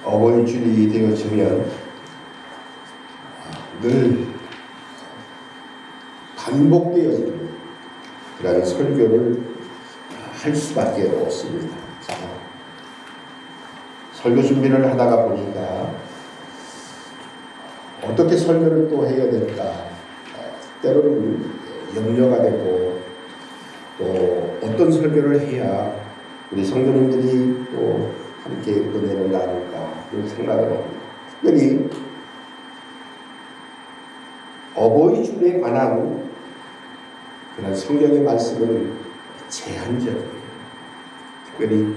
어버이줄이 되어지면 늘 반복되어지는 그런 설교를 할 수밖에 없습니다. 자, 설교 준비를 하다가 보니까 어떻게 설교를 또 해야 될까, 때로는 염려가 되고, 또 어떤 설교를 해야 우리 성도님들이 또 함께 은혜를 나눌까 그런 생각을 합니다. 특별히 어버이줄에 관한 그런 성경의 말씀은 제한적이에요. 특별히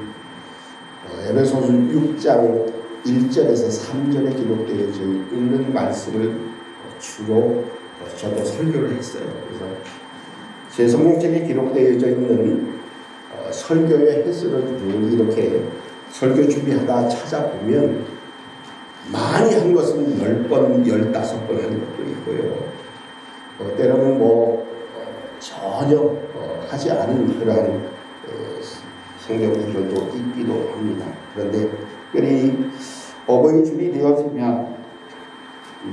에베소서 6장 1절에서 3절에 기록되어져 있는 말씀을 주로 저도 설교를 했어요. 그래서 제 성경책에 기록되어져 있는 설교의 횟수를 늘 이렇게 설교 준비하다 찾아보면 많이 한 것은 10번, 15번 한 것도 있고요. 때로는 전혀 하지 않은 그러한 성경 구절도 있기도 합니다. 그런데 특별히 어버이줄이 되어지면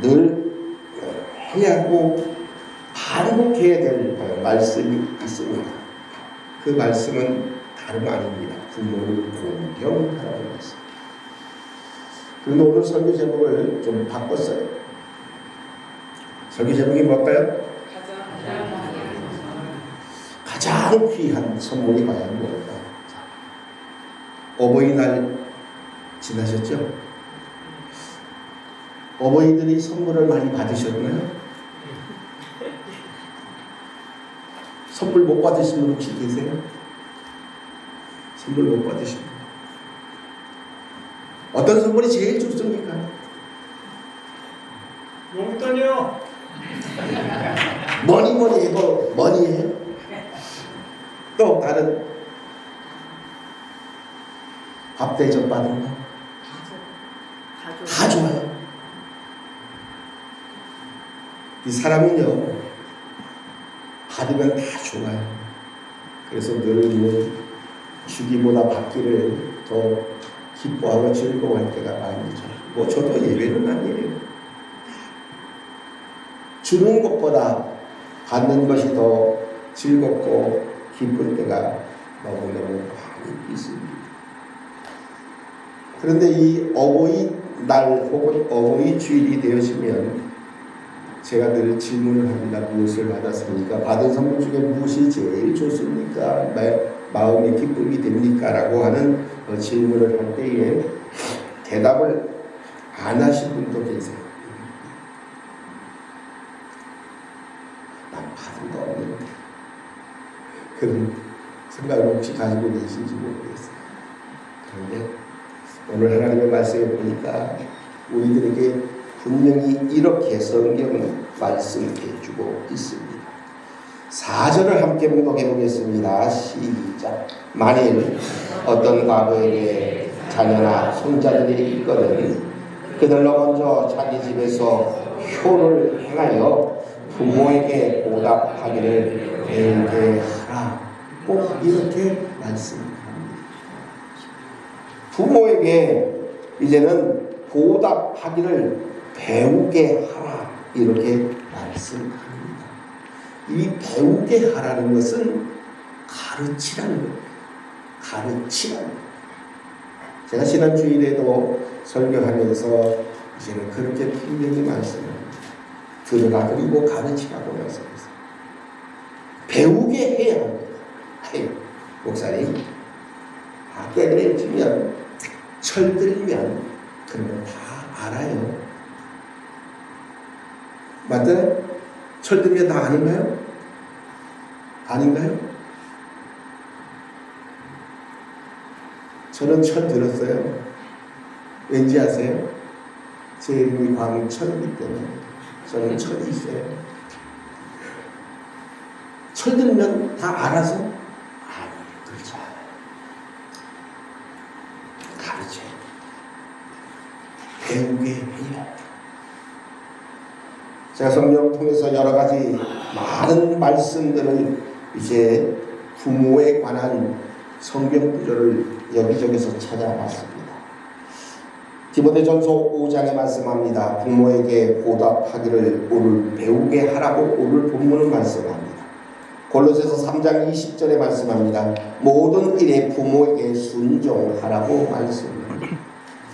늘 해야 하고 반복해야 될 말씀이 있습니다. 그 말씀은 다름 아닙니다. 부모를 공경하라는 말씀. 그런데 오늘 설교 제목을 좀 바꿨어요. 설교 제목이 뭘까요? 가장 귀한 선물이 과연 뭘까? 어버이날 지나셨죠? 어버이들이 선물을 많이 받으셨나요? 선물 못 받으신 분 혹시 계세요? 선물 못 받으신 분. 어떤 선물이 제일 좋습니까? 용돈이요. 뭐니 해도 뭐니해요? 또 다른 밥 대접 받은 거? 다 좋아요. 이 사람은요, 받으면 다 좋아요. 그래서 늘 주기보다 받기를 더 기뻐하고 즐거워할 때가 많이죠. 저도 예외는 아니에요. 주는 것보다 받는 것이 더 즐겁고 기쁠 때가 너무너무 많이 있습니다. 그런데 이 어버이날 혹은 어버이주일이 되어지면 제가 늘 질문을 합니다. 무엇을 받았습니까? 받은 선물 중에 무엇이 제일 좋습니까? 마음의 기쁨이 됩니까? 라고 하는 질문을 할 때에 대답을 안 하신 분도 계세요. 난 받은 거 없는데. 그런 생각을 혹시 가지고 계신지 모르겠어요. 그런데 오늘 하나님의 말씀을 보니까 우리들에게 분명히 이렇게 성경은 말씀해주고 있습니다. 4절을 함께 봉독해 보겠습니다. 시작. 만일 어떤 과부에게 자녀나 손자들이 있거든 그들로 먼저 자기 집에서 효를 행하여 부모에게 보답하기를 배우게 하라. 꼭 이렇게 말씀합니다. 부모에게 이제는 보답하기를 배우게 하라. 이렇게 말씀합니다. 이 배우게 하라는 것은 가르치라는 겁니다. 가르치라는 겁니다. 제가 지난 주일에도 설교하면서 이제는 그렇게 분명히 말씀합니다. 들으라 그리고 가르치라고 말씀했어요. 배우게 해야 합니다. 목사님, 때를 주면 철들면 그런 거 다 알아요. 맞아요? 철들면 다 아닌가요? 아닌가요? 저는 철들었어요. 왠지 아세요? 제 이름이 광철이기 때문에 저는 철이 있어요. 철 들면 다 알아서 그렇지 않아요. 가르쳐요. 배우게 해요. 제가 성경을 통해서 여러 가지 많은 말씀들을 이제 부모에 관한 성경 구절을 여기저기서 찾아봤습니다. 디모데전서 5장에 말씀합니다. 부모에게 보답하기를 오늘 배우게 하라고 오늘 본문은 말씀합니다. 골로새서 3장 20절에 말씀합니다. 모든 일에 부모에게 순종하라고 말씀합니다.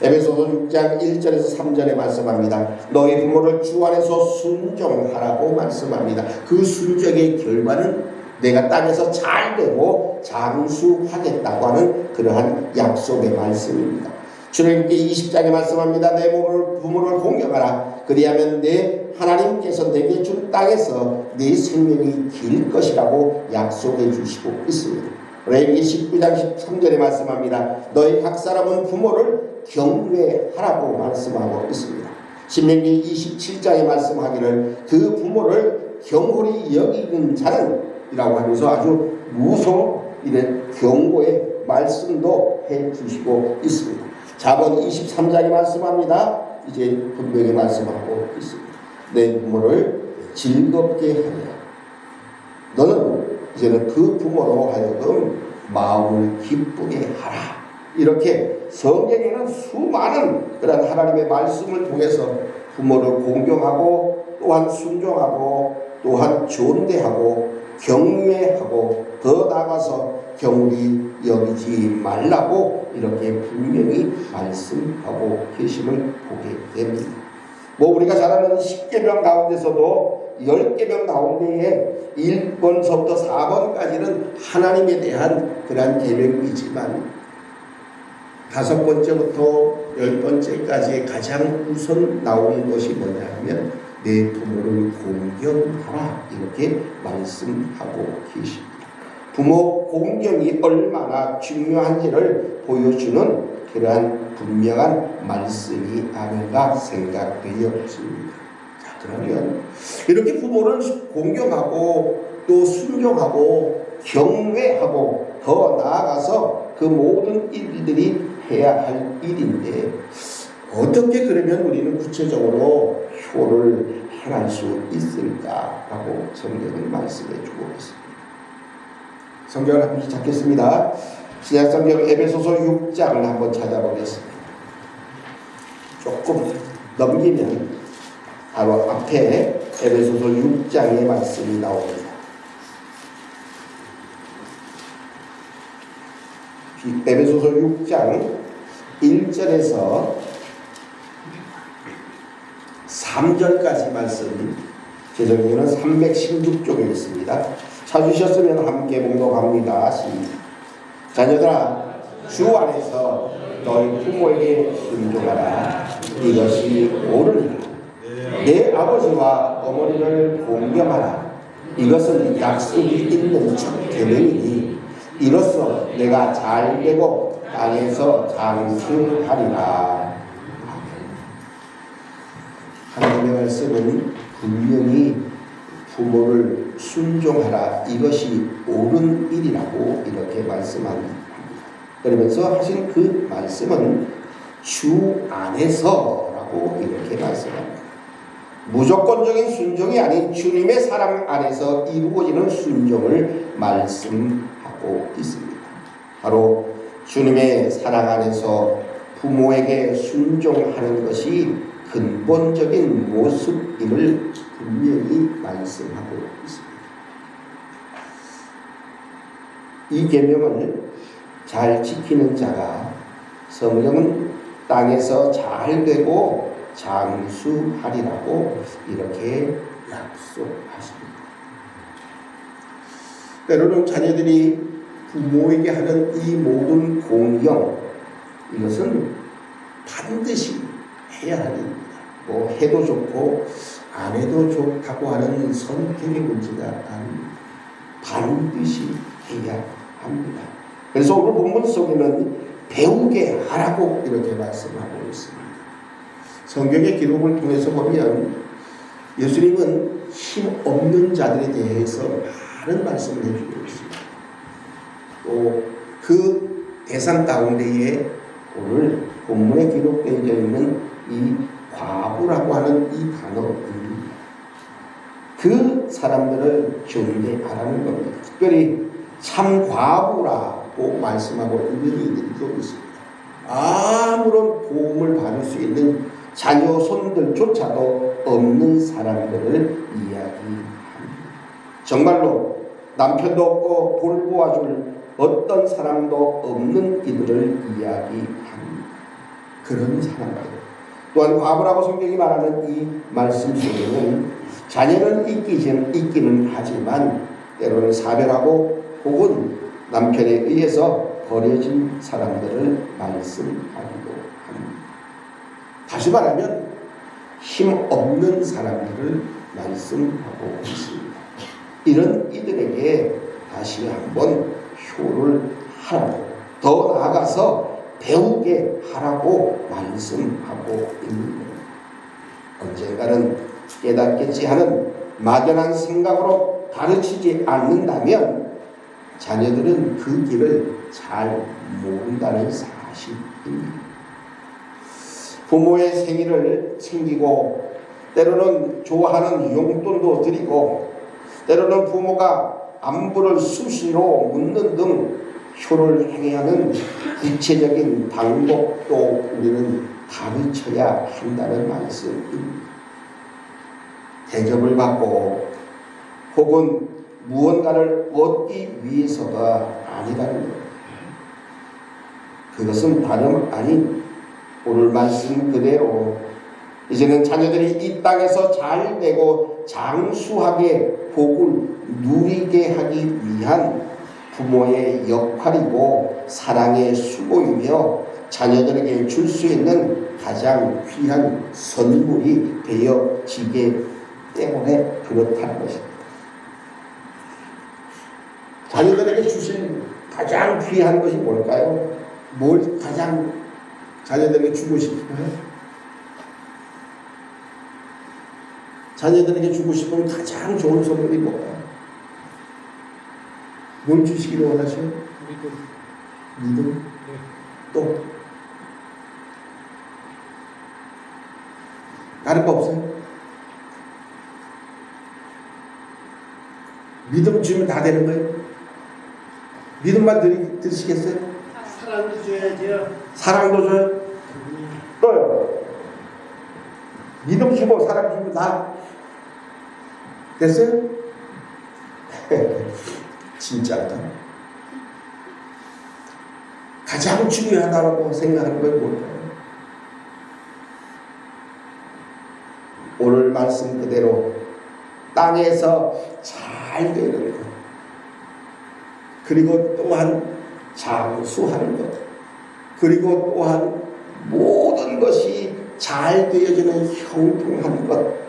에베소서 6장 1절에서 3절에 말씀합니다. 너희 부모를 주 안에서 순종하라고 말씀합니다. 그 순종의 결과는 내가 땅에서 잘 되고 장수하겠다고 하는 그러한 약속의 말씀입니다. 주님께 20장에 말씀합니다. 내 부모를 공경하라. 그리하면 내 하나님께서 내게 준 땅에서 네 생명이 길 것이라고 약속해 주시고 있습니다. 레위기 19장 13절에 말씀합니다. 너희 각 사람은 부모를 경외하라고 말씀하고 있습니다. 신명기 27장에 말씀하기를 그 부모를 경홀히 여기는 자는 이라고 하면서 아주 무서운 이런 경고의 말씀도 해 주시고 있습니다. 잠언 23장에 말씀합니다. 이제 분명히 말씀하고 있습니다. 내 부모를 즐겁게 하며 너는 이제는 그 부모로 하여금 마음을 기쁘게 하라. 이렇게 성경에는 수많은 그런 하나님의 말씀을 통해서 부모를 공경하고 또한 순종하고 또한 존대하고 경외하고 더 나아가서 경히 여기지 말라고 이렇게 분명히 말씀하고 계심을 보게 됩니다. 우리가 잘 아는 10계명 가운데서도 10계명 가운데에 1번서부터 4번까지는 하나님에 대한 그러한 계명이지만 5번째부터 10번째까지 가장 우선 나오는 것이 뭐냐 하면 내 부모를 공경하라 이렇게 말씀하고 계십니다. 부모 공경이 얼마나 중요한지를 보여주는 그러한 분명한 말씀이 아닌가 생각되었습니다. 자, 그러면 이렇게 부모를 공경하고 또 순종하고 경외하고 더 나아가서 그 모든 일들이 해야 할 일인데 어떻게 그러면 우리는 구체적으로 효를 행할 수 있을까라고 성경은 말씀해 주고 있습니다. 성경을 한번 찾겠습니다. 신약성경 에베소서 6장을 한번 찾아보겠습니다. 조금 넘기면 바로 앞에 에베소서 6장의 말씀이 나옵니다. 에베소서 6장 1절에서 3절까지 말씀, 제 성경은 316쪽에 있습니다. 찾으셨으면 함께 봉독합니다. 자녀들아, 주 안에서 너희 부모에게 순종하라. 이것이 옳으니라. 내 아버지와 어머니를 공경하라. 이것은 약속이 있는 첫 계명이니 이로써 내가 잘되고 땅에서 장수하리라. 하나님의 말씀은 분명히 부모를 순종하라. 이것이 옳은 일이라고 이렇게 말씀합니다. 그러면서 하신 그 말씀은 주 안에서라고 이렇게 말씀합니다. 무조건적인 순종이 아닌 주님의 사랑 안에서 이루어지는 순종을 말씀하고 있습니다. 바로 주님의 사랑 안에서 부모에게 순종하는 것이 근본적인 모습임을 분명히 말씀하고 있습니다. 이 계명을 잘 지키는 자가 성경은 땅에서 잘 되고 장수하리라고 이렇게 약속하십니다. 때로는 자녀들이 부모에게 하는 이 모든 공경, 이것은 반드시 해야 하는 일입니다. 해도 좋고 안 해도 좋다고 하는 선택의 문제가 아닙니다. 반드시 해야 합니다. 그래서 오늘 본문 속에는 배우게 하라고 이렇게 말씀하고 있습니다. 성경의 기록을 통해서 보면 예수님은 힘없는 자들에 대해서 많은 말씀을 해주고 있습니다. 또 그 대상 가운데에 오늘 본문에 기록되어 있는 이 과부라고 하는 이 단어입니다. 그 사람들을 경계하라는 겁니다. 특별히 참 과부라고 말씀하고 있는 이들도 있습니다. 아무런 도움을 받을 수 있는 자녀 손들조차도 없는 사람들을 이야기합니다. 정말로 남편도 없고 돌보아줄 어떤 사람도 없는 이들을 이야기합니다. 그런 사람들. 또한 과부라고 성경이 말하는 이 말씀 속에는 자녀는 있기는 하지만 때로는 사별하고 혹은 남편에 의해서 버려진 사람들을 말씀하기도 합니다. 다시 말하면 힘없는 사람들을 말씀하고 있습니다. 이런 이들에게 다시 한번 효를 하라고, 더 나아가서 배우게 하라고 말씀하고 있는 겁니다. 언젠가는 깨닫겠지 하는 막연한 생각으로 가르치지 않는다면 자녀들은 그 길을 잘 모른다는 사실입니다. 부모의 생일을 챙기고 때로는 좋아하는 용돈도 드리고 때로는 부모가 안부를 수시로 묻는 등 효를 행해야 하는 구체적인 방법도 우리는 가르쳐야 한다는 말씀입니다. 대접을 받고 혹은 무언가를 얻기 위해서가 아니라는 것. 그것은 다름 아닌 오늘 말씀 그대로 이제는 자녀들이 이 땅에서 잘 되고 장수하게 복을 누리게 하기 위한 부모의 역할이고 사랑의 수고이며 자녀들에게 줄 수 있는 가장 귀한 선물이 되어지기 때문에 그렇다는 것입니다. 자녀들에게 주신 가장 귀한 것이 뭘까요? 뭘 가장 자녀들에게 주고 싶어요? 자녀들에게 주고 싶은 가장 좋은 선물이 뭘까요? 뭘 주시기를 원하셔요? 믿음. 네. 또 다른 거 없어요? 믿음 주면 다 되는 거예요? 믿음만 드시겠어요? 사랑도 줘야죠. 사랑도 줘요? 또요? 믿음 주고 사랑 주면 다 됐어요? 진짜다. 가장 중요하다고 생각하는 건 뭘까요? 오늘 말씀 그대로 땅에서 잘 되는 것, 그리고 또한 장수하는 것, 그리고 또한 모든 것이 잘 되어지는 형통한 것,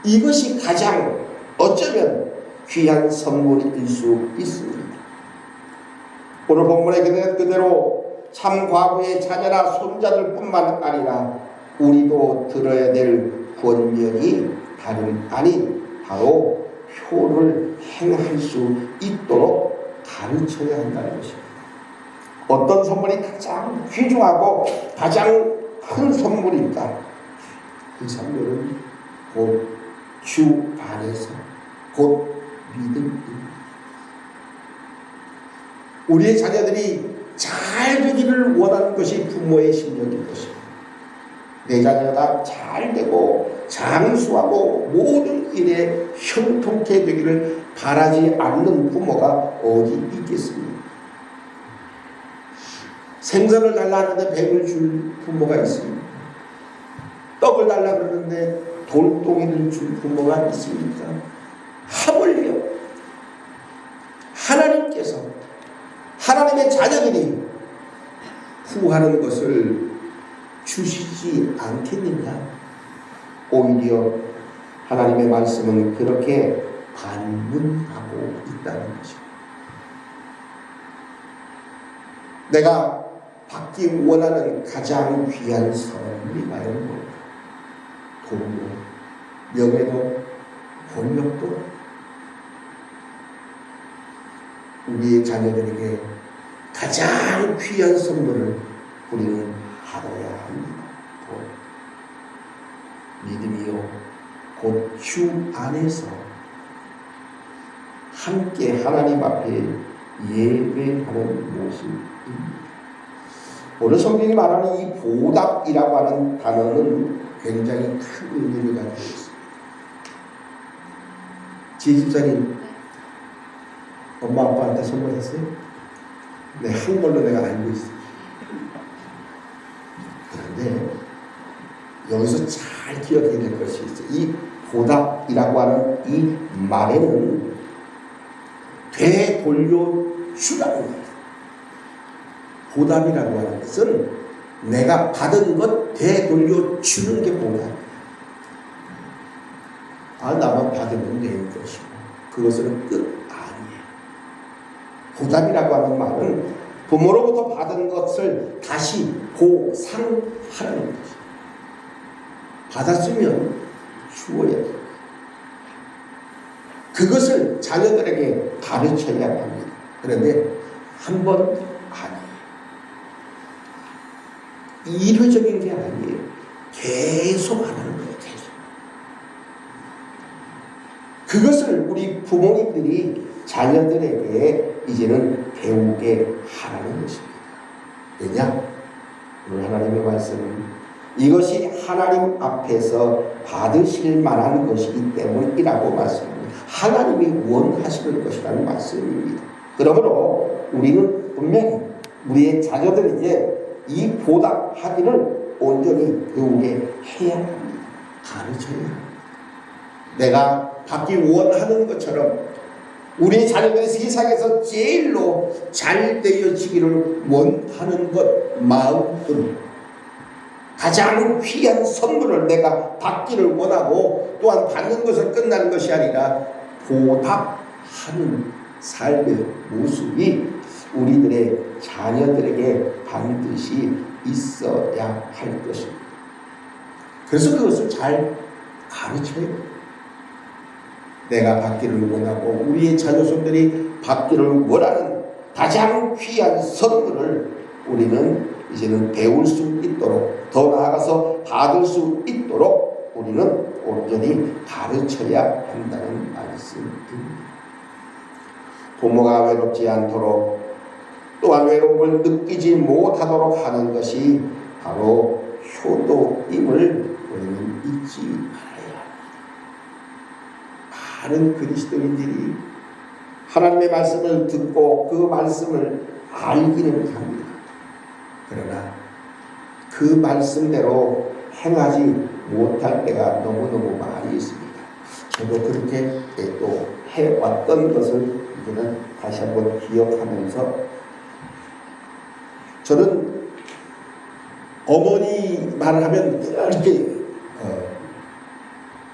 이것이 가장 어쩌면 귀한 선물일 수 있습니다. 오늘 본문의 그대로 참 과부의 자녀나 손자들 뿐만 아니라 우리도 들어야 될 권면이 다름 아닌 바로 효를 행할 수 있도록 가르쳐야 한다는 것입니다. 어떤 선물이 가장 귀중하고 가장 큰 선물일까? 그 선물은 곧 주 안에서 곧 믿음입니다. 우리의 자녀들이 잘 되기를 원하는 것이 부모의 심령인 것입니다. 내 자녀가 잘 되고 장수하고 모든 일에 형통케 되기를 바라지 않는 부모가 어디 있겠습니까? 생선을 달라 하는데 뱀을 줄 부모가 있습니다. 떡을 달라 그러는데 돌덩이를 줄 부모가 있습니까? 하물며 하나님께서 하나님의 자녀들이 구하는 것을 주시지 않겠느냐? 오히려 하나님의 말씀은 그렇게 반문하고 있다는 것입니다. 내가 받기 원하는 가장 귀한 선물이 과연 뭘까? 돈도, 명예도, 권력도 우리의 자녀들에게 가장 귀한 선물을 우리는 받아야 합니다. 믿음이요 곧 주 안에서 함께 하나님 앞에 예배하는 모습입니다. 오늘 성경이 말하는 이 보답이라고 하는 단어는 굉장히 큰 의미를 가지고 있습니다. 지집사님 엄마 아빠한테 선물했어요? 네, 한 걸로 내가 알고 있어요. 그런데 여기서 잘 기억해야 될 것이 있어요. 이 보답이라고 하는 이 말에는 되돌려주라는 거예요. 보답이라고 하는 것은 내가 받은 것 되돌려주는 게 보답이에요. 나만 받으면 되는 것이고 그것은 끝 아니에요. 보답이라고 하는 말은 부모로부터 받은 것을 다시 보상하는 것이에요. 받았으면 주어야 돼요. 그것을 자녀들에게 가르쳐야 합니다. 그런데 한 번 아니에요. 일회적인 게 아니에요. 계속 하는 거예요. 계속. 그것을 우리 부모님들이 자녀들에게 이제는 배우게 하라는 것입니다. 왜냐? 오늘 하나님의 말씀은 이것이 하나님 앞에서 받으실 만한 것이기 때문이라고 말씀합니다. 하나님이 원하시는 것이라는 말씀입니다. 그러므로 우리는 분명히 우리의 자녀들에게 이 보답하기를 온전히 배우게 해야 합니다. 가르쳐야 합니다. 내가 받기 원하는 것처럼 우리 자녀들이 세상에서 제일로 잘 되어지기를 원하는 것 마음으로 가장 귀한 선물을 내가 받기를 원하고 또한 받는 것을 끝나는 것이 아니라 보답하는 삶의 모습이 우리들의 자녀들에게 반드시 있어야 할 것입니다. 그래서 그것을 잘 가르쳐야 합니다. 내가 받기를 원하고 우리의 자녀손들이 받기를 원하는 가장 귀한 선물을 우리는 이제는 배울 수 있도록 더 나아가서 받을 수 있도록 우리는 온전히 가르쳐야 한다는 말씀입니다. 부모가 외롭지 않도록 또한 외로움을 느끼지 못하도록 하는 것이 바로 효도임을 우리는 잊지 말아야 합니다. 많은 그리스도인들이 하나님의 말씀을 듣고 그 말씀을 알기는 합니다. 그러나 그 말씀대로 행하지 못할 때가 너무너무 많이 있습니다. 저도 그렇게 또 해왔던 것을 이제는 다시 한번 기억하면서 저는 어머니 말을 하면 이렇게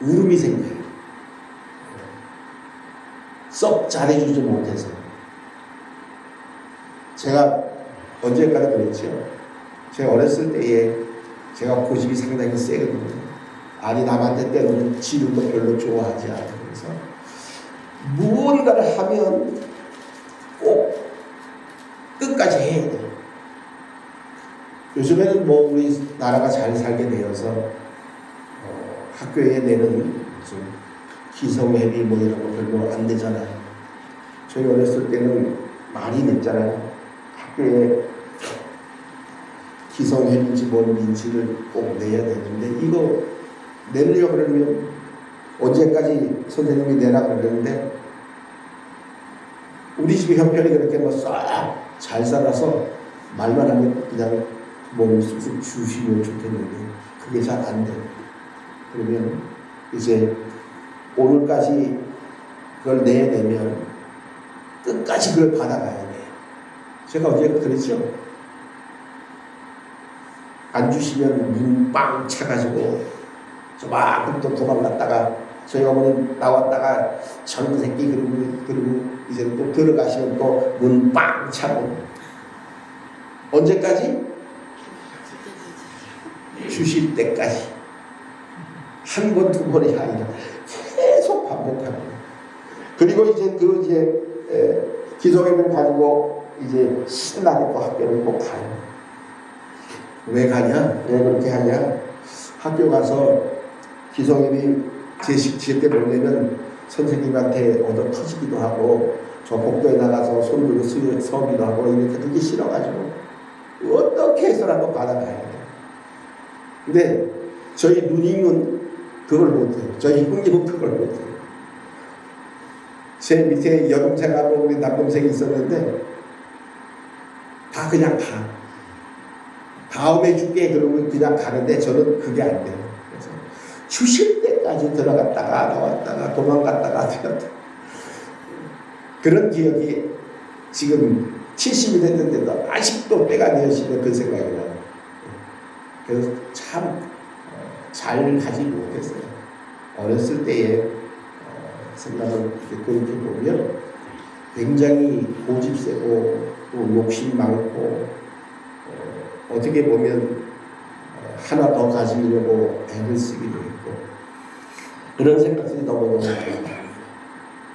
울음이 생겨요. 썩 잘해주지 못해서. 제가 언제까지 그랬죠? 제가 어렸을 때에 제가 고집이 상당히 세거든요. 아니 남한테 때로는 지는 거 별로 좋아하지 않으면서 무언가를 하면 꼭 끝까지 해야 돼요. 요즘에는 뭐 우리 나라가 잘 살게 되어서 학교에 내는 무슨 기성회비 뭐 이런 거 별로 안 되잖아요. 저희 어렸을 때는 많이 냈잖아요. 학교에 기성회비인지 뭔인지를 꼭 내야 되는데 이거 내려고 그러면 언제까지 선생님이 내라 그러는데 우리 집이 형편이 그렇게 뭐 싹 잘 살아서 말만 하면 그냥 뭘 쑥쑥 주시면 좋겠는데 그게 잘 안 돼요. 그러면 이제 오늘까지 그걸 내야 되면 끝까지 그걸 받아가야 돼요. 제가 어제 그랬죠. 안 주시면 눈 빵 차가지고 저만큼 또 도망갔다가 저희 어머니 나왔다가 젊은 새끼 그러고 이제 또 들어가시면 또 눈 빵 차고 언제까지? 주실 때까지 한 번, 두 번이 아니라 계속 반복하는 거예요. 그리고 이제 기성예배를 가지고 이제 신나게 또 학교를 꼭 가요. 왜 가냐? 왜 그렇게 하냐? 학교 가서 기성예배 제때 보내면 선생님한테 얻어 터지기도 하고 저 복도에 나가서 손 들고 서기도 하고 이렇게 그게 싫어가지고 어떻게 해서라도 받아가야 돼요. 근데 저희 누님은 그걸 못해요. 저희 형님은 그걸 못해요. 제 밑에 여동생하고 우리 남동생이 있었는데 다 그냥 가. 다음에 줄게 그러면 그냥 가는데 저는 그게 안 돼요. 그래서 주실 때까지 들어갔다가 나왔다가 도망갔다가 들어갔다가 그런 기억이 지금 70이 됐는데도 아직도 때가 되어지는 그 생각이 나요. 그래서 참 잘 가지 못했어요. 어렸을 때의 생각을 그렇게 보면 굉장히 고집세고 또 욕심 많고 어떻게 보면 하나 더 가지려고 애를 쓰기도 했고 그런 생각들이 너무너무 많이 납니다.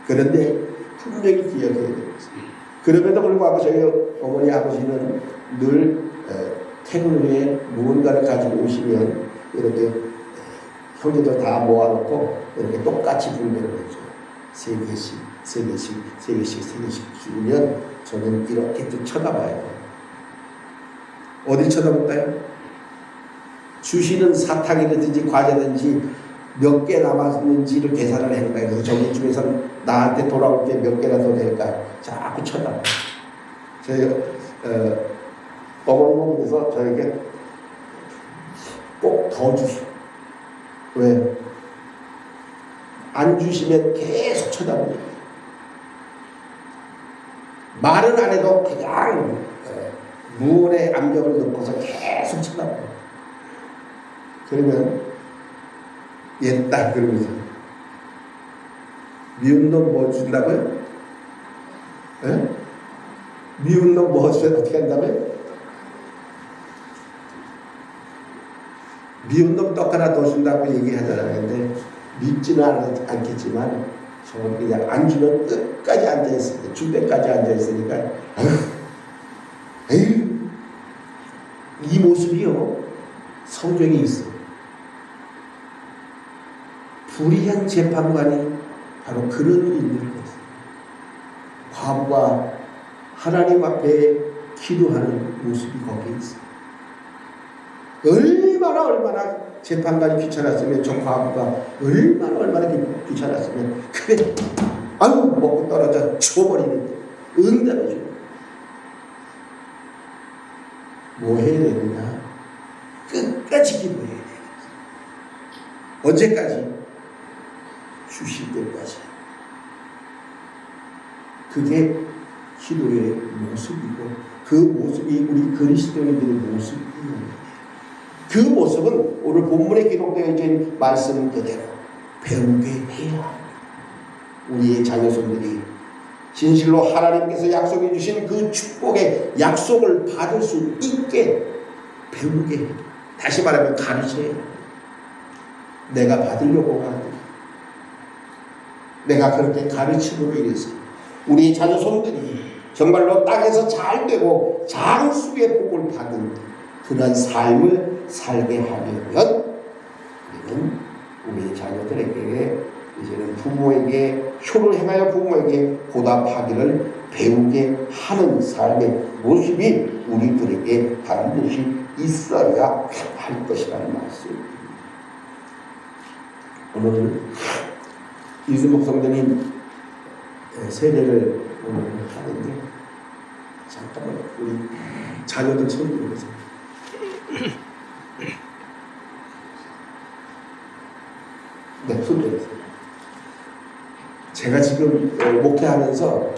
그런데 분명히 기억해야 되겠습니다. 그럼에도 불구하고 저희 어머니 아버지는 늘 퇴근 후에 무언가를 가지고 오시면 이렇게 형제들 다 모아놓고 이렇게 똑같이 분배를 해줘요. 세 개씩 주면 저는 이렇게 또 쳐다봐요. 어디 쳐다볼까요? 주시는 사탕이든지 과자든지 몇 개 남았는지를 계산을 해는 거예요. 그래서 저기 중에서는 나한테 돌아올 게 몇 개나 더 될까 자꾸 쳐다봐요. 저희 어머니는 그래서 저에게 꼭 더 주시오. 왜? 안 주시면 계속 쳐다봅니다. 말은 안 해도 그냥 무언의 압력을 넣고서 계속 쳐다봅니다. 그러면 옛다 그러면서 미운 놈 뭐 준다고요? 에? 미운 놈 뭐 주면 어떻게 한다고요? 미운 놈 떡 하나 더 준다고 얘기하잖아요. 근데 믿지는 않겠지만 저는 그냥 안 주면 끝까지 앉아있으니까 줄 때까지 앉아있으니까 에휴 이 모습이요 성경에 있어요. 불의한 재판관이 바로 그런 일들을 했어요. 과부가 하나님 앞에 기도하는 모습이 거기에 있어요. 얼마나 재판관이 귀찮았으면 저 과부가 얼마나 귀찮았으면 그래 아유 먹고 떨어져 죽어버리는 응답해줘. 뭐 해야 되느냐? 끝까지 기도해야 돼. 언제까지? 주실 때까지. 그게 기도의 모습이고 그 모습이 우리 그리스도인들의 모습이에요. 그 모습은 오늘 본문에 기록되어 있는 말씀 그대로 배우게 해야 합니다. 우리의 자녀손들이 진실로 하나님께서 약속해 주신 그 축복의 약속을 받을 수 있게 배우게 해요. 다시 말하면 가르쳐야 해요. 내가 받으려고 하는 내가 그렇게 가르침으로 인해서 우리 자녀손들이 정말로 땅에서 잘 되고 장수의 복을 받은 그런 삶을 살게 하려면 우리는 우리 자녀들에게 이제는 부모에게 효를 행하여 부모에게 보답하기를 배우게 하는 삶의 모습이 우리들에게 반드시 있어야 할 것이라는 말씀입니다. 오늘 이수목 성도님 세례를 오늘 하는데 잠깐만 우리 자녀들 손 들어보세요. 네, 손 들어보세요. 제가 지금 목회하면서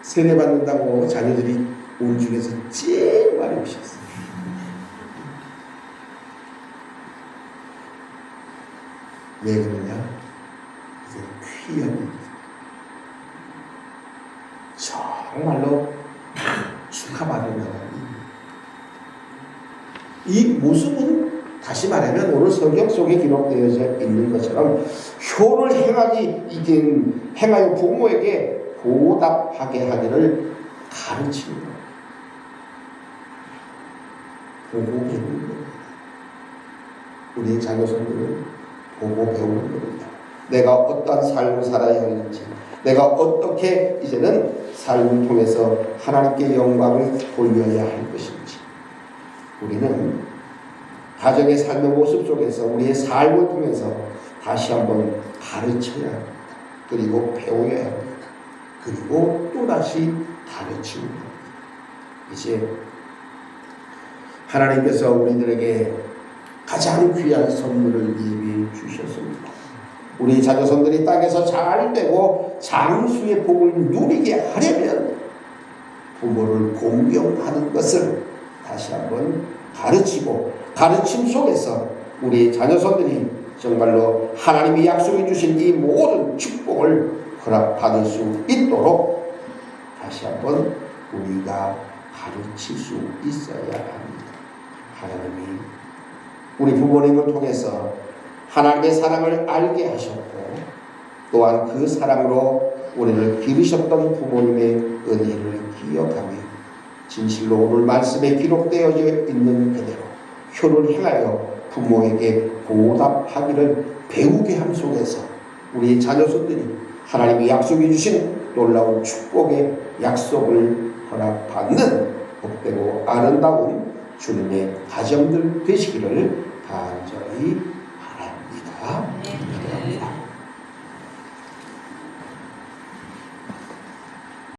세례 받는다고 자녀들이 온 중에서 제일 많이 오셨어요. 왜 그러냐? 이게 귀한 일이에요. 정말로 축하받을 만한 이 모습은 다시 말하면 오늘 성경 속에 기록되어져 있는 것처럼 효를 행하여 부모에게 보답하게 하기를 가르치는 것. 보고 배우는 겁니다. 우리 자녀손들은 보고 배우는 겁니다. 내가 어떤 삶을 살아야 하는지, 내가 어떻게 이제는 삶을 통해서 하나님께 영광을 돌려야 할 것인지, 우리는 가정의 삶의 모습 속에서 우리의 삶을 통해서 다시 한번 가르쳐야 합니다. 그리고 배워야 합니다. 그리고 또다시 가르치는 겁니다. 이제 하나님께서 우리들에게 가장 귀한 선물을 예비해 주셨습니다. 우리 자녀손들이 땅에서 잘 되고 장수의 복을 누리게 하려면 부모를 공경하는 것을 다시 한번 가르치고, 가르침 속에서 우리 자녀손들이 정말로 하나님이 약속해 주신 이 모든 축복을 허락받을 수 있도록 다시 한번 우리가 가르칠 수 있어야 합니다. 하나님이 우리 부모님을 통해서 하나님의 사랑을 알게 하셨고, 또한 그 사랑으로 우리를 기르셨던 부모님의 은혜를 기억하며 진실로 오늘 말씀에 기록되어 있는 그대로 효를 행하여 부모에게 보답하기를 배우게 함 속에서 우리 자녀손들이 하나님이 약속해 주신 놀라운 축복의 약속을 허락받는 복되고 아름다운 주님의 가정들 되시기를 간절히